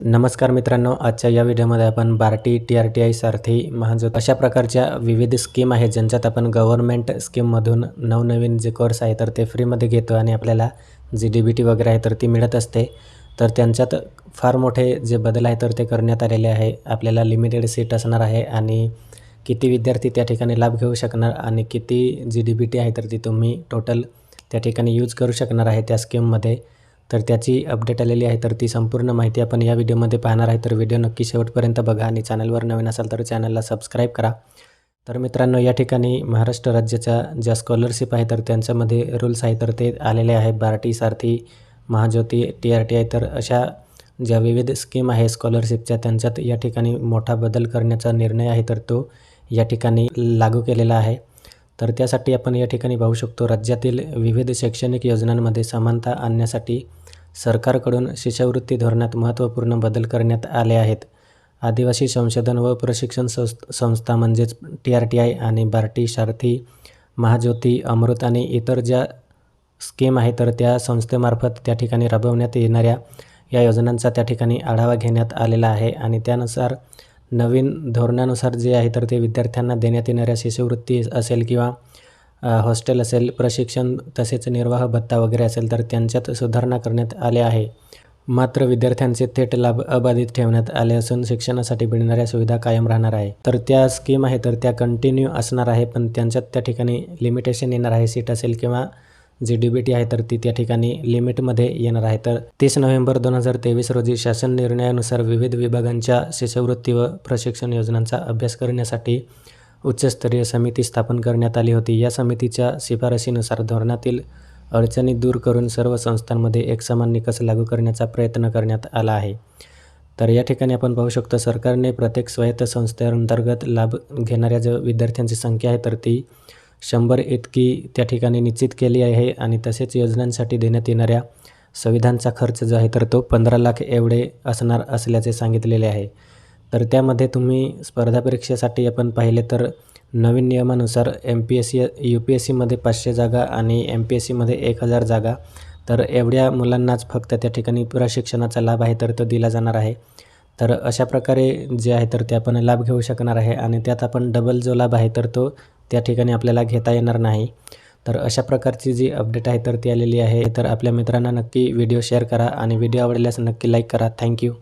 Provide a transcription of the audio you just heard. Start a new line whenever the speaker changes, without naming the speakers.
नमस्कार मित्रांनो, आजच्या या व्हिडिओमध्ये आपण बार्टी, टी-आर-टी-आय सारथी, महाजोत अशा प्रकारच्या विविध स्कीम आहेत ज्यांच्यात आपण गव्हर्नमेंट स्कीममधून नवनवीन जे कोर्स आहे तर ते फ्रीमध्ये घेतो आणि आपल्याला जी डी-बी-टी वगैरे आहे तर ती मिळत असते. तर त्यांच्यात फार मोठे जे बदल आहे तर ते करण्यात आलेले आहे. आपल्याला लिमिटेड सीट असणार आहे आणि किती विद्यार्थी त्या ठिकाणी लाभ घेऊ शकणार आणि किती जी डी-बी-टी आहे तर ती तुम्ही टोटल त्या ठिकाणी यूज करू शकणार आहे त्या स्कीममध्ये. तर त्याची अपडेट आलेली आहे तर ती संपूर्ण माहिती आपण या व्हिडिओमध्ये पाहणार आहे. तर व्हिडिओ नक्की शेवटपर्यंत बघा आणि चॅनलवर नवीन असाल तर चॅनलला सबस्क्राईब करा. तर मित्रांनो, या ठिकाणी महाराष्ट्र राज्याच्या ज्या स्कॉलरशिप आहे तर त्यांच्यामध्ये रूल्स आहे तर ते आलेले आहे. बार्टी, सारथी, महाज्योती, टी-आर-टी-आय तर अशा ज्या विविध स्कीम आहे स्कॉलरशिपच्या त्यांच्यात या ठिकाणी मोठा बदल करण्याचा निर्णय आहे तर तो या ठिकाणी लागू केलेला आहे. तर त्यासाठी आपण या ठिकाणी पाहू शकतो, राज्यातील विविध शैक्षणिक योजनांमध्ये समानता आणण्यासाठी सरकारकडून शिष्यवृत्ती धोरणात महत्त्वपूर्ण बदल करण्यात आले आहेत. आदिवासी संशोधन व प्रशिक्षण संस्था म्हणजेच टी-आर-टी-आय आणि बार्टी, सारथी, महाज्योती, अमृत आणि इतर ज्या स्कीम आहे तर त्या संस्थेमार्फत त्या ठिकाणी राबवण्यात येणाऱ्या या योजनांचा त्या ठिकाणी आढावा घेण्यात आलेला आहे आणि त्यानुसार नवीन धोरणानुसार जे आहे तर ते विद्यार्थ्यांना देण्यात येणाऱ्या शिष्यवृत्ती असेल किंवा हॉस्टेल असेल, प्रशिक्षण तसेच निर्वाह भत्ता वगैरे असेल तर त्यांच्यात सुधारणा करण्यात आल्या आहे. मात्र विद्यार्थ्यांचे थेट लाभ अबाधित ठेवण्यात आले असून शिक्षणासाठी मिळणाऱ्या सुविधा कायम राहणार आहे. तर त्या स्कीम आहे तर त्या कंटिन्यू असणार आहे, पण त्यांच्यात त्या ठिकाणी लिमिटेशन येणार आहे. सीट असेल किंवा जी डी-बी-टी आहे तर ती त्या ठिकाणी लिमिटमध्ये येणार आहे. तर 30 नोव्हेंबर 2023 रोजी शासन निर्णयानुसार विविध विभागांच्या शिष्यवृत्ती व प्रशिक्षण योजनांचा अभ्यास करण्यासाठी उच्चस्तरीय समिती स्थापन करण्यात आली होती. या समितीच्या शिफारशीनुसार धोरणातील अडचणी दूर करून सर्व संस्थांमध्ये एकसमान निकष लागू करण्याचा प्रयत्न करण्यात आला आहे. तर या ठिकाणी आपण पाहू शकतो, सरकारने प्रत्येक स्वायत्त संस्थेअंतर्गत लाभ घेणाऱ्या ज्या विद्यार्थ्यांची संख्या आहे तर ती 100 इतकी त्या ठिकाणी निश्चित केली आहे आणि तसेच योजनांसाठी देण्यात येणाऱ्या सुविधांचा खर्च जो आहे तर तो 15 लाख एवढे असणार असल्याचे सांगितलेले आहे. तर त्यामध्ये तुम्ही स्पर्धा परीक्षेसाठी आपण पाहिले तर नवीन नियमानुसार MPSC, UPSCमध्ये 500 जागा आणि MPSCमध्ये 1000 जागा. तर एवढ्या मुलांनाच फक्त त्या ठिकाणी प्रशिक्षणाचा लाभ आहे तर तो दिला जाणार आहे. तर अशा प्रकारे जे आहे तर ते आपण लाभ घेऊ शकणार आहे आणि त्यात आपण डबल जो लाभ आहे तर तो त्या ठिकाणी आपल्याला घेता येणार नाही. तर अशा प्रकारची जी अपडेट आहे तर ती आलेली आहे. तर आपल्या मित्रांना नक्की व्हिडिओ शेअर करा आणि व्हिडिओ आवडल्यास नक्की लाईक करा. थँक्यू.